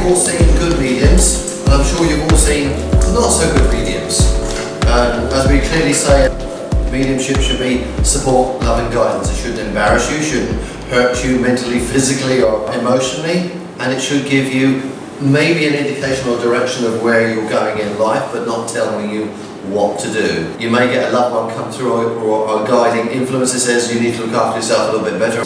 all seen good mediums, and I'm sure you've all seen not so good mediums. As we clearly say, mediumship should be support, love and guidance. It shouldn't embarrass you, shouldn't hurt you mentally, physically or emotionally, and it should give you maybe an indication or direction of where you're going in life, but not telling you what to do. You may get a loved one come through or a guiding influence that says you need to look after yourself a little bit better.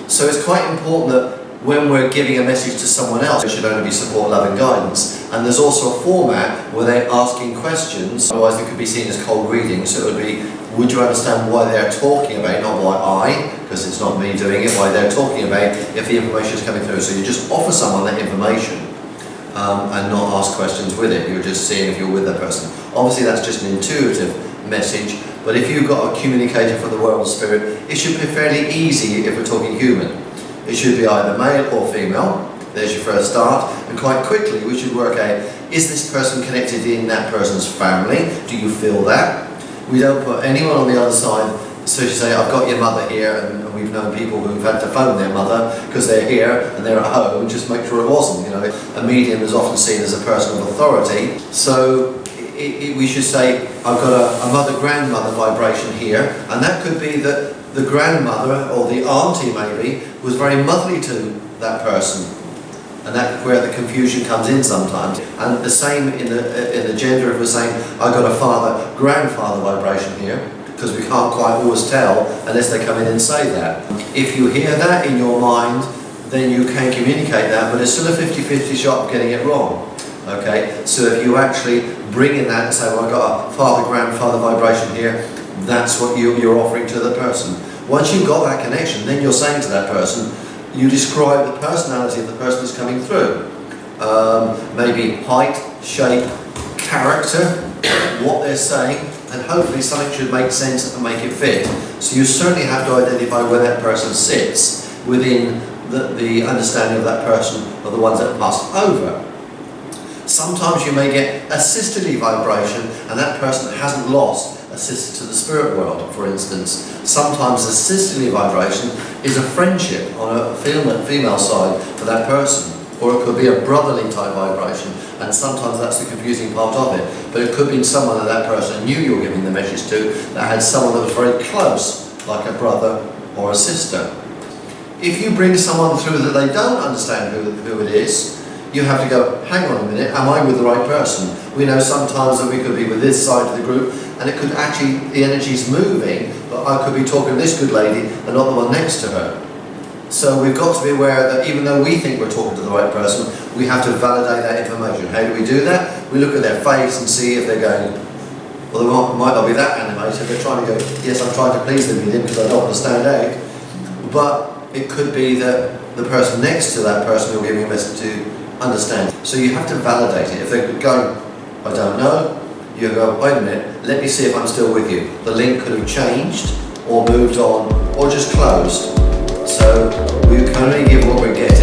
So it's quite important that when we're giving a message to someone else, it should only be support, love and guidance. And there's also a format where they're asking questions, otherwise it could be seen as cold reading. So it would be, would you understand why they're talking about it, not why I, because it's not me doing it, why they're talking about it, if the information is coming through. So you just offer someone that information and not ask questions with it. You're just seeing if you're with that person. Obviously that's just an intuitive message, but if you've got a communicator from the world of spirit, it should be fairly easy if we're talking human. It should be either male or female. There's your first start, and quite quickly we should work out, is this person connected in that person's family? Do you feel that? We don't put anyone on the other side. So you say, I've got your mother here, and we've known people who've had to phone their mother because they're here and they're at home, and just make sure it wasn't. You know, a medium is often seen as a person of authority. So we should say, I've got a mother-grandmother vibration here, and that could be that the grandmother or the auntie maybe was very motherly to that person, and that's where the confusion comes in sometimes. And the same in the gender, if we're saying I've got a father-grandfather vibration here, because we can't quite always tell unless they come in and say that. If you hear that in your mind, then you can communicate that, but it's still a 50-50 shot of getting it wrong. Okay, so if you actually bring in that and say, well, I've got a father-grandfather vibration here, that's what you're offering to the person. Once you've got that connection, then you're saying to that person, you describe the personality of the person that's coming through. Maybe height, shape, character, what they're saying, and hopefully something should make sense and make it fit. So you certainly have to identify where that person sits within the understanding of that person or the ones that have passed over. Sometimes you may get a sisterly vibration and that person hasn't lost a sister to the spirit world, for instance. Sometimes a sisterly vibration is a friendship on a female side for that person, or it could be a brotherly type vibration, and sometimes that's the confusing part of it. But it could be someone that person knew you were giving the message to, that had someone that was very close, like a brother or a sister. If you bring someone through that they don't understand who it is, you have to go, hang on a minute, am I with the right person? We know sometimes that we could be with this side of the group, and it could actually, the energy's moving, but I could be talking to this good lady and not the one next to her. So we've got to be aware that even though we think we're talking to the right person, we have to validate that information. How do we do that? We look at their face and see if they're going, well, they might not be that animated. They're trying to go, yes, I'm trying to please the medium because I don't want to stand out. But it could be that the person next to that person who will give you a message to understand. So you have to validate it. If they're going, I don't know, you go, wait a minute, let me see if I'm still with you. The link could have changed or moved on or just closed. So we can only give what we're getting.